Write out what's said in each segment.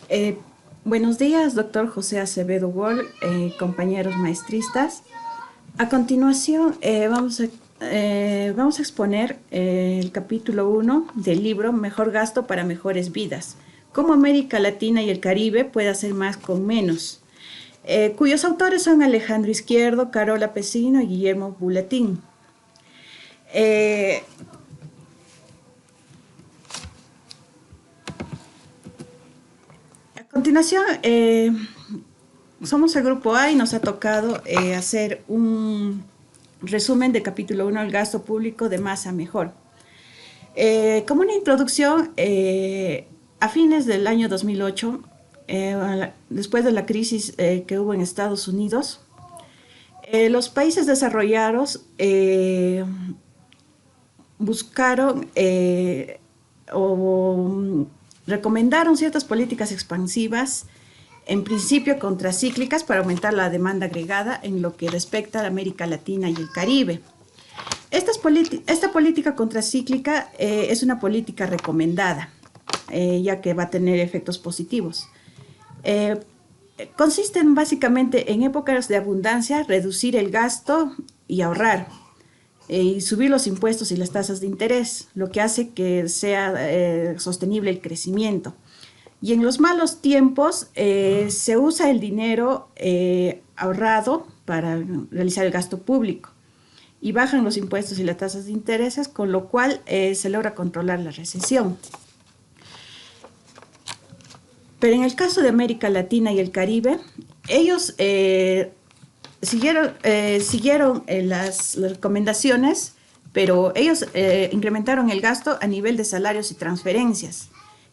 Eh, Buenos días, doctor José Acevedo Wall, compañeros maestristas. A continuación, vamos a exponer el capítulo 1 del libro Mejor gasto para mejores vidas. Cómo América Latina y el Caribe puede hacer más con menos, cuyos autores son Alejandro Izquierdo, Carola Pesino y Guillermo Bulatín. A continuación, somos el grupo A y nos ha tocado hacer un resumen del capítulo 1, el gasto público de más a mejor. Como una introducción, a fines del año 2008, después de la crisis que hubo en Estados Unidos, los países desarrollados buscaron o recomendaron ciertas políticas expansivas, en principio contracíclicas, para aumentar la demanda agregada en lo que respecta a América Latina y el Caribe. Esta política contracíclica es una política recomendada, ya que va a tener efectos positivos. Consisten básicamente en épocas de abundancia reducir el gasto y ahorrar, y subir los impuestos y las tasas de interés, lo que hace que sea sostenible el crecimiento. Y en los malos tiempos se usa el dinero ahorrado para realizar el gasto público y bajan los impuestos y las tasas de intereses, con lo cual se logra controlar la recesión. Pero en el caso de América Latina y el Caribe, ellos siguieron las recomendaciones, pero ellos incrementaron el gasto a nivel de salarios y transferencias,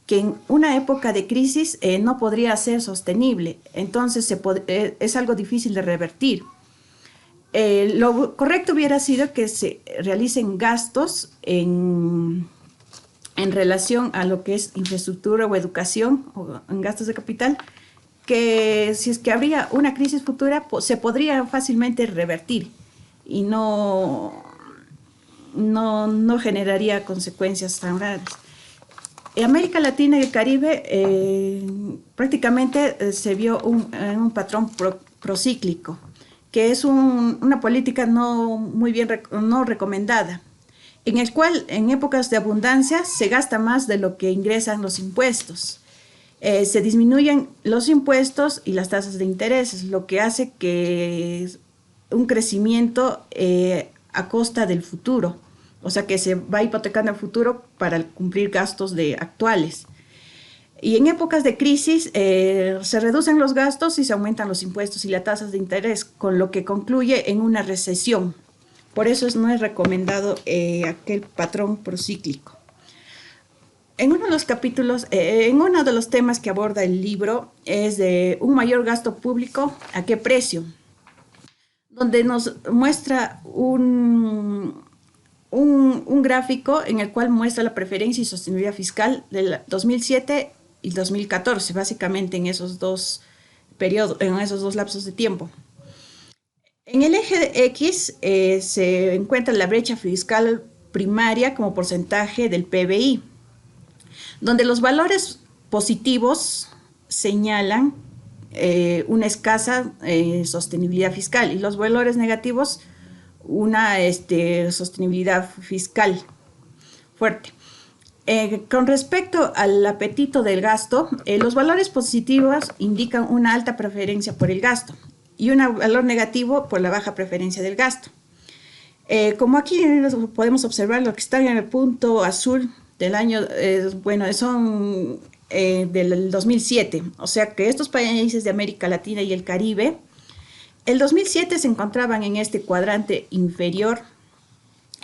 que en una época de crisis no podría ser sostenible. Entonces es algo difícil de revertir. Lo correcto hubiera sido que se realicen gastos en relación a lo que es infraestructura o educación, o en gastos de capital, que si es que habría una crisis futura, se podría fácilmente revertir y no generaría consecuencias tan graves. En América Latina y el Caribe prácticamente se vio un patrón procíclico, que es una política no recomendada, en el cual en épocas de abundancia se gasta más de lo que ingresan los impuestos. Se disminuyen los impuestos y las tasas de intereses, lo que hace que un crecimiento a costa del futuro, o sea que se va hipotecando el futuro para cumplir gastos actuales. Y en épocas de crisis se reducen los gastos y se aumentan los impuestos y las tasas de interés, con lo que concluye en una recesión. Por eso no es recomendado aquel patrón procíclico. En uno de los capítulos, en uno de los temas que aborda el libro es de un mayor gasto público, ¿a qué precio? Donde nos muestra un gráfico en el cual muestra la preferencia y sostenibilidad fiscal del 2007 y 2014, básicamente en esos dos periodos, en esos dos lapsos de tiempo. En el eje X se encuentra la brecha fiscal primaria como porcentaje del PBI, donde los valores positivos señalan una escasa sostenibilidad fiscal y los valores negativos una sostenibilidad fiscal fuerte. Con respecto al apetito del gasto, los valores positivos indican una alta preferencia por el gasto y un valor negativo por la baja preferencia del gasto. Como aquí podemos observar, lo que está en el punto azul del año, son del 2007, o sea que estos países de América Latina y el Caribe, el 2007 se encontraban en este cuadrante inferior,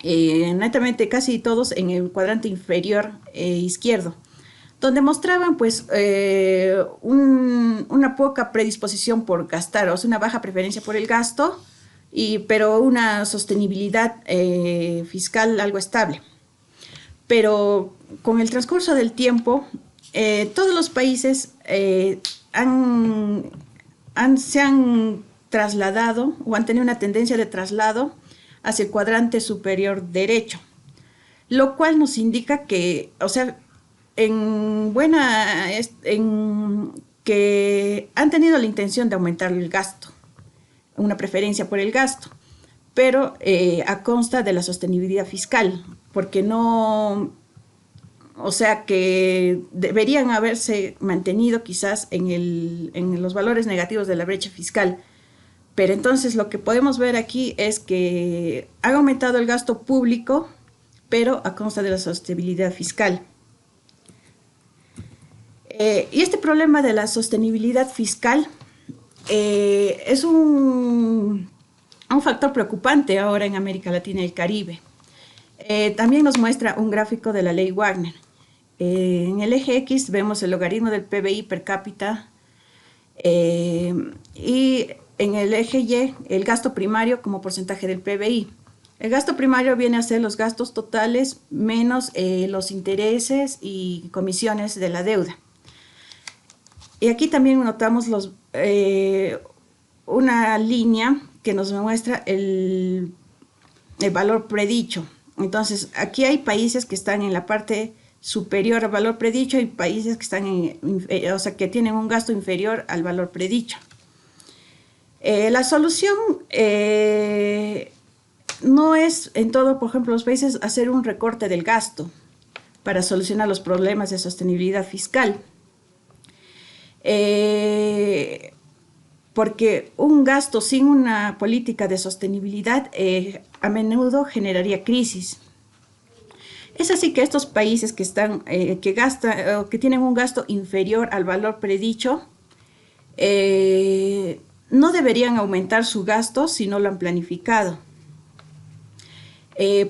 netamente casi todos en el cuadrante inferior izquierdo, donde mostraban pues una poca predisposición por gastar, o sea, una baja preferencia por el gasto, pero una sostenibilidad fiscal algo estable. Pero con el transcurso del tiempo, todos los países se han trasladado o han tenido una tendencia de traslado hacia el cuadrante superior derecho, lo cual nos indica que, o sea, que han tenido la intención de aumentar el gasto, una preferencia por el gasto, pero a consta de la sostenibilidad fiscal, porque no, o sea que deberían haberse mantenido quizás en los valores negativos de la brecha fiscal. Pero entonces lo que podemos ver aquí es que ha aumentado el gasto público, pero a consta de la sostenibilidad fiscal. Y este problema de la sostenibilidad fiscal es un factor preocupante ahora en América Latina y el Caribe. También nos muestra un gráfico de la ley Wagner. En el eje X vemos el logaritmo del PBI per cápita y en el eje Y el gasto primario como porcentaje del PBI. El gasto primario viene a ser los gastos totales menos los intereses y comisiones de la deuda. Y aquí también notamos una línea que nos muestra el valor predicho. Entonces, aquí hay países que están en la parte superior al valor predicho y países que están que tienen un gasto inferior al valor predicho. La solución no es en todo, por ejemplo, los países hacer un recorte del gasto para solucionar los problemas de sostenibilidad fiscal. Porque un gasto sin una política de sostenibilidad a menudo generaría crisis. Es así que estos países que tienen un gasto inferior al valor predicho no deberían aumentar su gasto si no lo han planificado.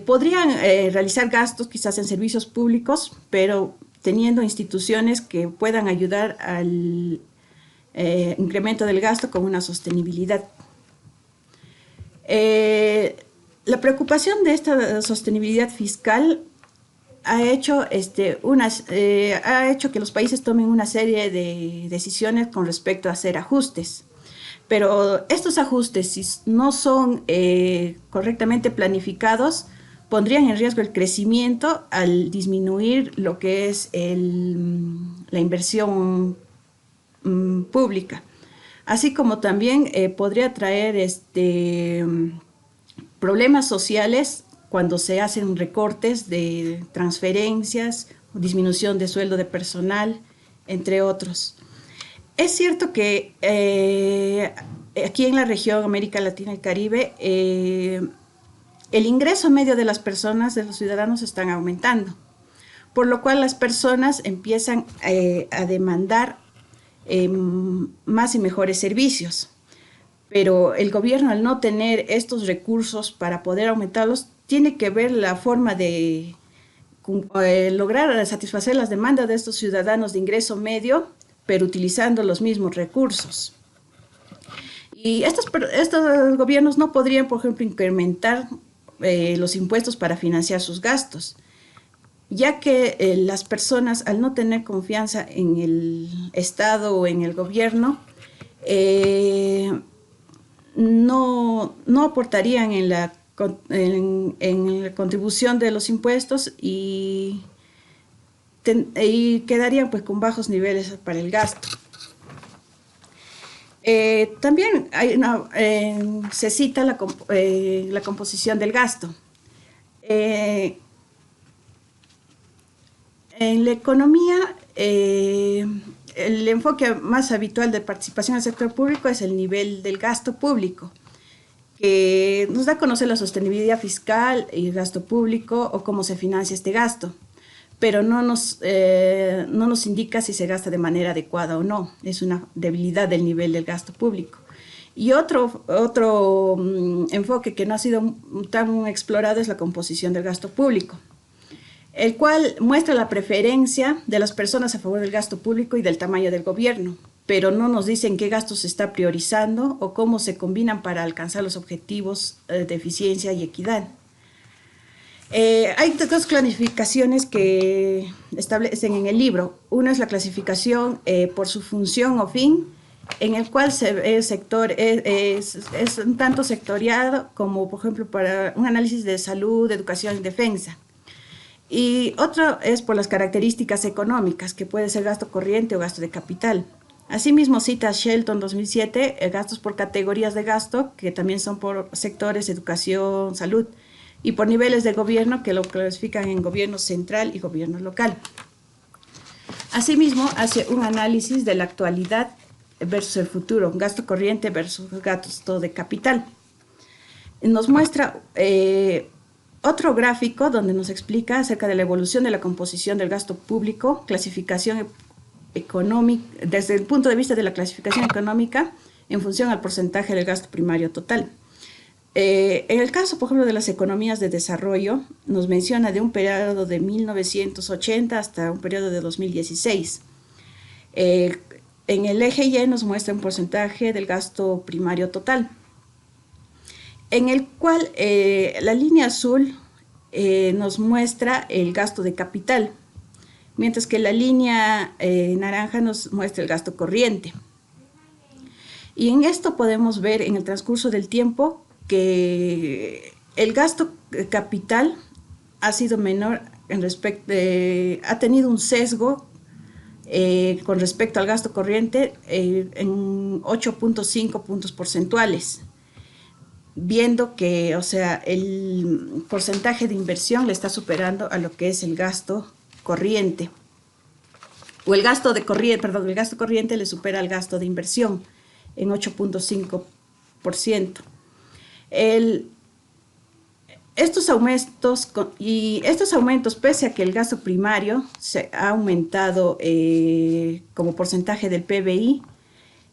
Podrían realizar gastos quizás en servicios públicos, pero teniendo instituciones que puedan ayudar al incremento del gasto con una sostenibilidad. La preocupación de esta sostenibilidad fiscal ha hecho que los países tomen una serie de decisiones con respecto a hacer ajustes. Pero estos ajustes, si no son correctamente planificados, pondrían en riesgo el crecimiento al disminuir lo que es la inversión pública. Así como también podría traer problemas sociales cuando se hacen recortes de transferencias, disminución de sueldo de personal, entre otros. Es cierto que aquí en la región América Latina y Caribe, el ingreso medio de las personas, de los ciudadanos, están aumentando, por lo cual las personas empiezan a demandar más y mejores servicios. Pero el gobierno, al no tener estos recursos para poder aumentarlos, tiene que ver la forma de lograr satisfacer las demandas de estos ciudadanos de ingreso medio, pero utilizando los mismos recursos. Y estos gobiernos no podrían, por ejemplo, incrementar los impuestos para financiar sus gastos, ya que las personas, al no tener confianza en el Estado o en el gobierno, no aportarían en la contribución de los impuestos y quedarían pues con bajos niveles para el gasto. También se cita la composición del gasto. En la economía, el enfoque más habitual de participación del sector público es el nivel del gasto público, que nos da a conocer la sostenibilidad fiscal y el gasto público o cómo se financia este gasto, pero no nos indica si se gasta de manera adecuada o no. Es una debilidad del nivel del gasto público. Y otro enfoque que no ha sido tan explorado es la composición del gasto público, el cual muestra la preferencia de las personas a favor del gasto público y del tamaño del gobierno, pero no nos dicen qué gastos se está priorizando o cómo se combinan para alcanzar los objetivos de eficiencia y equidad. Hay dos clasificaciones que establecen en el libro. Una es la clasificación por su función o fin, en el cual el sector es un tanto sectoriado, como por ejemplo para un análisis de salud, educación y defensa. Y otro es por las características económicas, que puede ser gasto corriente o gasto de capital. Asimismo, cita Shelton 2007, gastos por categorías de gasto, que también son por sectores, educación, salud, y por niveles de gobierno, que lo clasifican en gobierno central y gobierno local. Asimismo, hace un análisis de la actualidad versus el futuro, gasto corriente versus gasto de capital. Nos muestra otro gráfico donde nos explica acerca de la evolución de la composición del gasto público, clasificación económica, desde el punto de vista de la clasificación económica en función al porcentaje del gasto primario total. En el caso, por ejemplo, de las economías de desarrollo, nos menciona de un periodo de 1980 hasta un periodo de 2016. En el eje Y nos muestra un porcentaje del gasto primario total, en el cual la línea azul nos muestra el gasto de capital, mientras que la línea naranja nos muestra el gasto corriente. Y en esto podemos ver en el transcurso del tiempo que el gasto capital ha sido menor ha tenido un sesgo con respecto al gasto corriente en 8.5 puntos porcentuales, viendo que, o sea, el porcentaje de inversión le está superando a lo que es el gasto corriente, o el gasto corriente le supera al gasto de inversión en 8.5%. Estos aumentos, pese a que el gasto primario se ha aumentado como porcentaje del PBI,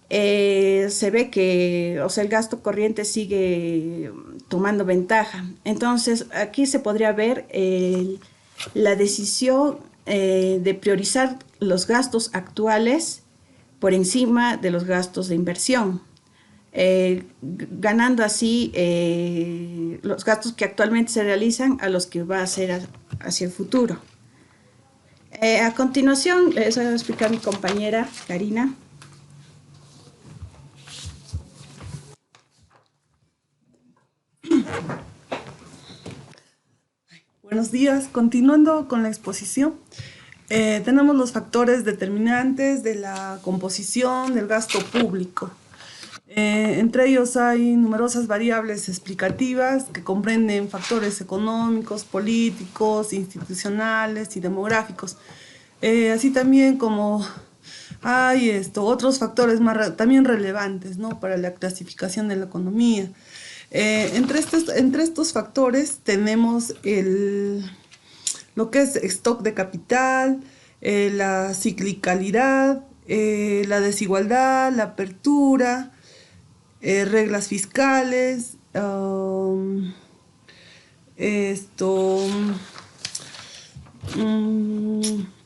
se ve que, o sea, el gasto corriente sigue tomando ventaja. Entonces, aquí se podría ver la decisión de priorizar los gastos actuales por encima de los gastos de inversión, ganando así los gastos que actualmente se realizan a los que va a ser hacia el futuro. A continuación, les voy a explicar a mi compañera Karina. Buenos días. Continuando con la exposición, tenemos los factores determinantes de la composición del gasto público. Entre ellos hay numerosas variables explicativas que comprenden factores económicos, políticos, institucionales y demográficos. Así también como hay otros factores también relevantes, ¿no?, para la clasificación de la economía. Entre estos factores tenemos lo que es stock de capital, la ciclicalidad, la desigualdad, la apertura, reglas fiscales,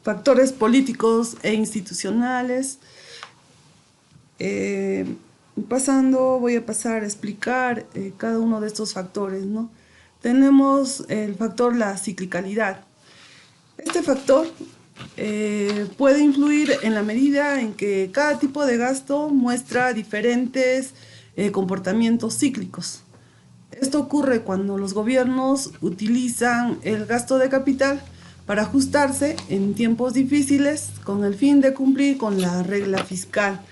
factores políticos e institucionales. Voy a pasar a explicar cada uno de estos factores, ¿no? Tenemos el factor la ciclicalidad. Este factor puede influir en la medida en que cada tipo de gasto muestra diferentes comportamientos cíclicos. Esto ocurre cuando los gobiernos utilizan el gasto de capital para ajustarse en tiempos difíciles con el fin de cumplir con la regla fiscal.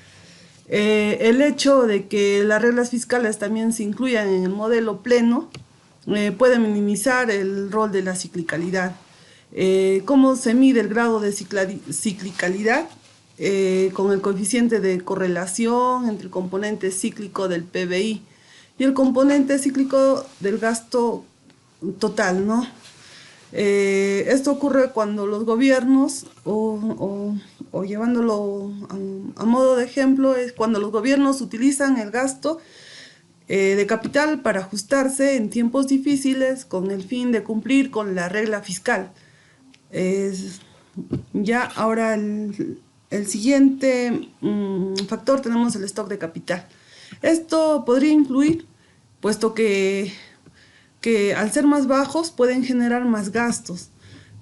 El hecho de que las reglas fiscales también se incluyan en el modelo pleno puede minimizar el rol de la ciclicalidad. ¿Cómo se mide el grado de ciclicalidad? Con el coeficiente de correlación entre el componente cíclico del PBI y el componente cíclico del gasto total, ¿no? Esto ocurre cuando los gobiernos, o llevándolo a modo de ejemplo, es cuando los gobiernos utilizan el gasto de capital para ajustarse en tiempos difíciles con el fin de cumplir con la regla fiscal. Ahora el siguiente factor tenemos el stock de capital. Esto podría influir, puesto que al ser más bajos pueden generar más gastos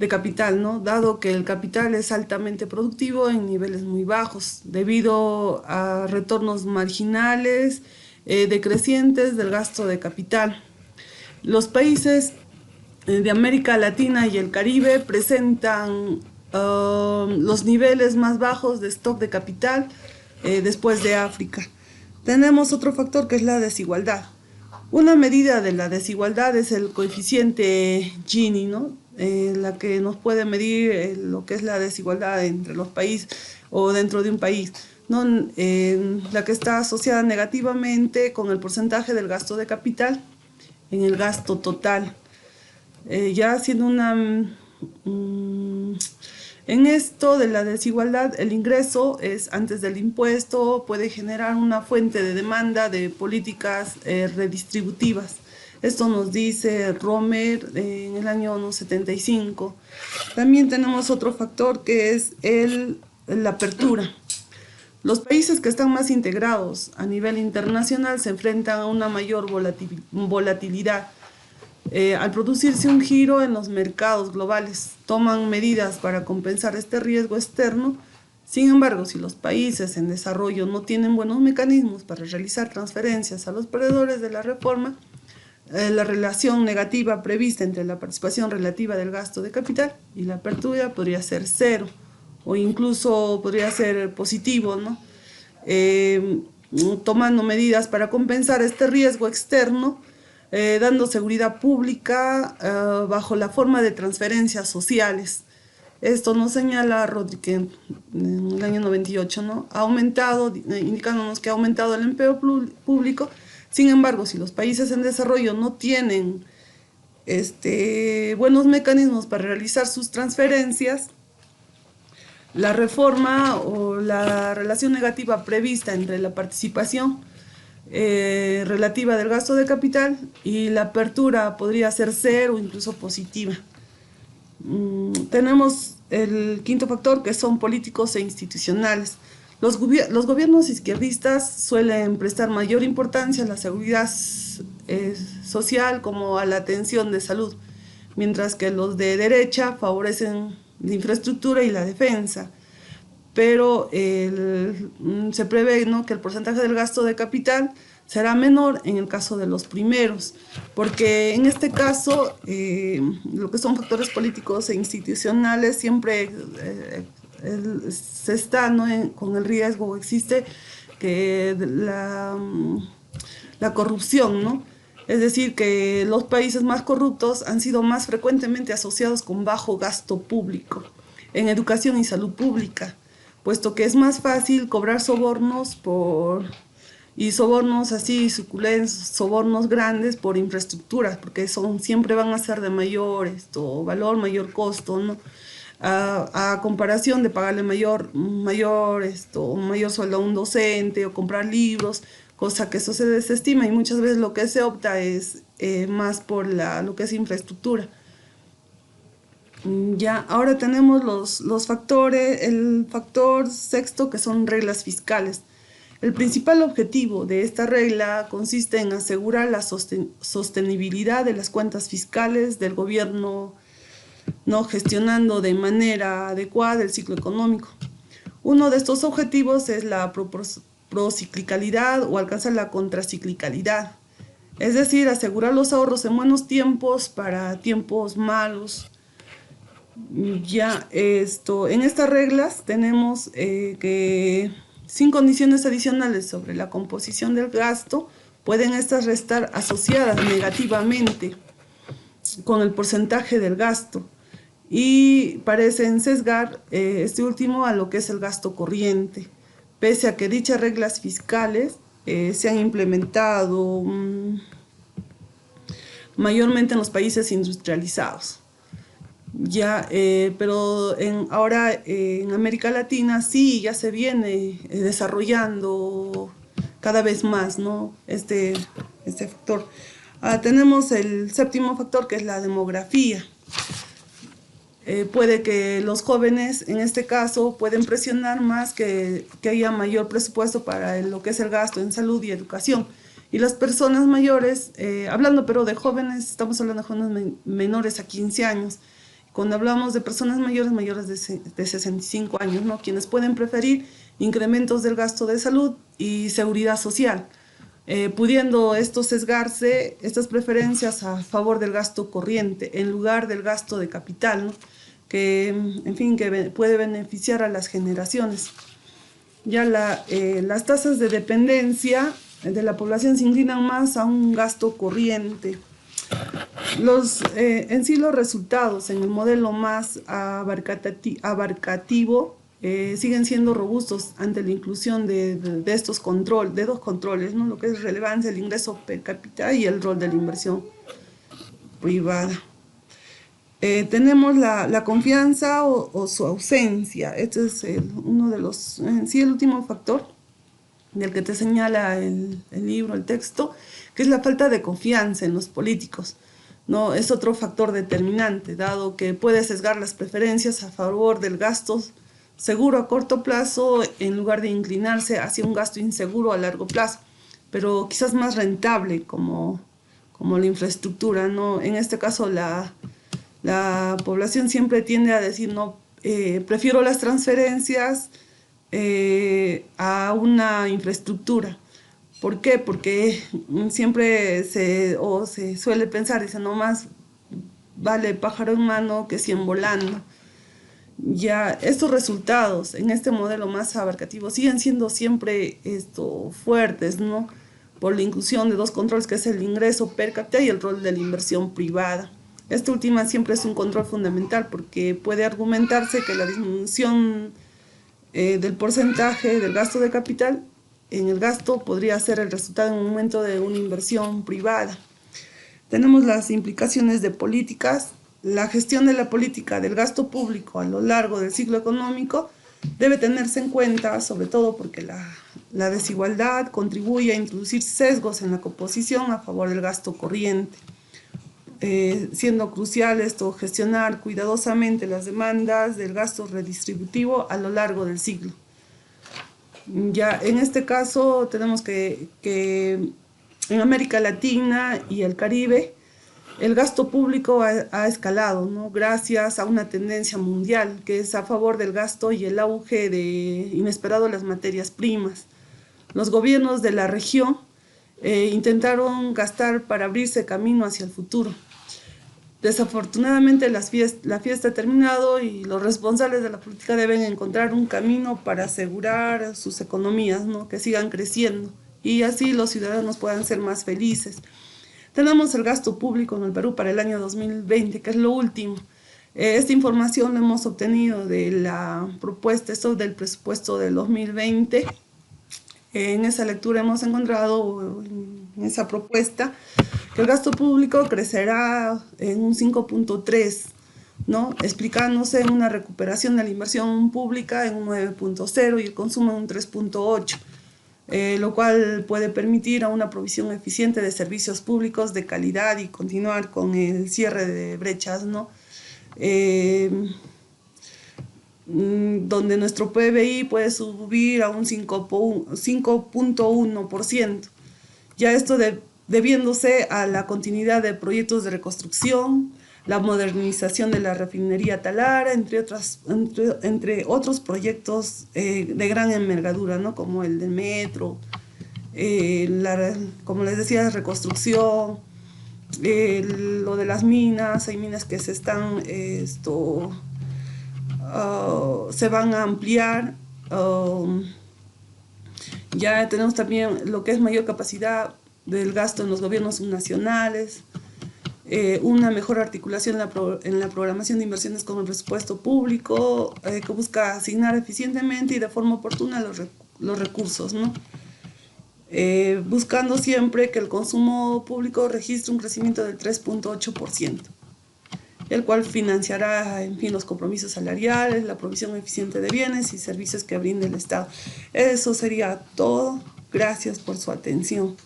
de capital, ¿no?, dado que el capital es altamente productivo en niveles muy bajos, debido a retornos marginales decrecientes del gasto de capital. Los países de América Latina y el Caribe presentan los niveles más bajos de stock de capital después de África. Tenemos otro factor que es la desigualdad. Una medida de la desigualdad es el coeficiente Gini, ¿no? La que nos puede medir lo que es la desigualdad entre los países o dentro de un país, ¿no? La que está asociada negativamente con el porcentaje del gasto de capital en el gasto total. Ya haciendo en esto de la desigualdad, el ingreso es antes del impuesto, puede generar una fuente de demanda de políticas redistributivas. Esto nos dice Romer en el año 75. También tenemos otro factor que es la apertura. Los países que están más integrados a nivel internacional se enfrentan a una mayor volatilidad. Al producirse un giro en los mercados globales, toman medidas para compensar este riesgo externo. Sin embargo, si los países en desarrollo no tienen buenos mecanismos para realizar transferencias a los perdedores de la reforma, la relación negativa prevista entre la participación relativa del gasto de capital y la apertura podría ser cero o incluso podría ser positivo, ¿no? Tomando medidas para compensar este riesgo externo, dando seguridad pública bajo la forma de transferencias sociales. Esto nos señala Rodríguez en el año 98, ¿no? Ha aumentado, indicándonos que ha aumentado el empleo público. Sin embargo, si los países en desarrollo no tienen buenos mecanismos para realizar sus transferencias, la reforma o la relación negativa prevista entre la participación relativa del gasto de capital y la apertura podría ser cero o incluso positiva. Tenemos el quinto factor, que son políticos e institucionales. Los gobiernos izquierdistas suelen prestar mayor importancia a la seguridad social como a la atención de salud, mientras que los de derecha favorecen la infraestructura y la defensa. Pero se prevé, ¿no?, que el porcentaje del gasto de capital será menor en el caso de los primeros, porque en este caso lo que son factores políticos e institucionales siempre se está, ¿no?, con el riesgo, existe que la corrupción, ¿no? Es decir, que los países más corruptos han sido más frecuentemente asociados con bajo gasto público en educación y salud pública, puesto que es más fácil cobrar sobornos y sobornos así suculentos, sobornos grandes por infraestructuras, porque siempre van a ser de mayor valor, mayor costo, ¿no? A comparación de pagarle mayor sueldo a un docente o comprar libros, cosa que eso se desestima, y muchas veces lo que se opta es más por lo que es infraestructura. Ya, ahora tenemos los factores, el factor sexto, que son reglas fiscales. El principal objetivo de esta regla consiste en asegurar la sostenibilidad de las cuentas fiscales del gobierno, ¿no?, gestionando de manera adecuada el ciclo económico. Uno de estos objetivos es la prociclicalidad o alcanzar la contraciclicalidad, es decir, asegurar los ahorros en buenos tiempos para tiempos malos. Ya en estas reglas tenemos que sin condiciones adicionales sobre la composición del gasto, pueden estas restar asociadas negativamente con el porcentaje del gasto y parecen sesgar este último a lo que es el gasto corriente, pese a que dichas reglas fiscales se han implementado mayormente en los países industrializados. Ya, pero ahora en América Latina sí ya se viene desarrollando cada vez más, ¿no?, este factor. Tenemos el séptimo factor, que es la demografía. Puede que los jóvenes, en este caso, pueden presionar más que haya mayor presupuesto para lo que es el gasto en salud y educación. Y las personas mayores, hablando pero de jóvenes, estamos hablando de jóvenes menores a 15 años. Cuando hablamos de personas mayores de 65 años, ¿no?, quienes pueden preferir incrementos del gasto de salud y seguridad social. pudiendo esto sesgarse, estas preferencias a favor del gasto corriente en lugar del gasto de capital, ¿no? Que, en fin, que puede beneficiar a las generaciones. Ya las tasas de dependencia de la población se inclinan más a un gasto corriente. En sí los resultados en el modelo más abarcativo siguen siendo robustos ante la inclusión de dos controles, ¿no? Lo que es relevancia, el ingreso per cápita y el rol de la inversión privada. Tenemos la confianza o su ausencia. Este es uno de los, en sí, el último factor del que te señala el libro, el texto, que es la falta de confianza en los políticos, ¿no? Es otro factor determinante, dado que puede sesgar las preferencias a favor del gasto seguro a corto plazo en lugar de inclinarse hacia un gasto inseguro a largo plazo, pero quizás más rentable como la infraestructura, ¿no? En este caso la población siempre tiende a decir, no, prefiero las transferencias a una infraestructura. ¿Por qué? Porque siempre se suele pensar, dice, no más vale pájaro en mano que 100 volando. Ya estos resultados en este modelo más abarcativo siguen siendo siempre fuertes, ¿no? Por la inclusión de dos controles, que es el ingreso per cápita y el rol de la inversión privada. Esta última siempre es un control fundamental porque puede argumentarse que la disminución del porcentaje del gasto de capital en el gasto podría ser el resultado en un momento de una inversión privada. Tenemos las implicaciones de políticas. La gestión de la política del gasto público a lo largo del ciclo económico debe tenerse en cuenta, sobre todo porque la desigualdad contribuye a introducir sesgos en la composición a favor del gasto corriente, siendo crucial esto gestionar cuidadosamente las demandas del gasto redistributivo a lo largo del ciclo. Ya en este caso tenemos que en América Latina y el Caribe el gasto público ha escalado, ¿no? Gracias a una tendencia mundial que es a favor del gasto y el auge inesperado de las materias primas. Los gobiernos de la región intentaron gastar para abrirse camino hacia el futuro. Desafortunadamente la fiesta ha terminado y los responsables de la política deben encontrar un camino para asegurar sus economías, ¿no? Que sigan creciendo y así los ciudadanos puedan ser más felices. Tenemos el gasto público en el Perú para el año 2020, que es lo último. Esta información la hemos obtenido de la propuesta, del presupuesto del 2020. En esa lectura hemos encontrado, en esa propuesta, que el gasto público crecerá en un 5.3, ¿no? Explicándose en una recuperación de la inversión pública en un 9.0 y el consumo en un 3.8. Lo cual puede permitir a una provisión eficiente de servicios públicos de calidad y continuar con el cierre de brechas, ¿no? Donde nuestro PBI puede subir a un 5.1%. Ya esto debiéndose a la continuidad de proyectos de reconstrucción, la modernización de la refinería Talara, entre otros proyectos de gran envergadura, ¿no? Como el del metro, como les decía, reconstrucción, lo de las minas. Hay minas que se van a ampliar. Ya tenemos también lo que es mayor capacidad del gasto en los gobiernos nacionales, una mejor articulación en la programación de inversiones con el presupuesto público, que busca asignar eficientemente y de forma oportuna los recursos, ¿no? Buscando siempre que el consumo público registre un crecimiento del 3.8%, el cual financiará, en fin, los compromisos salariales, la provisión eficiente de bienes y servicios que brinde el Estado. Eso sería todo. Gracias por su atención.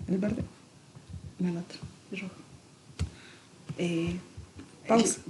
El verde, la otra, el rojo. Pausa.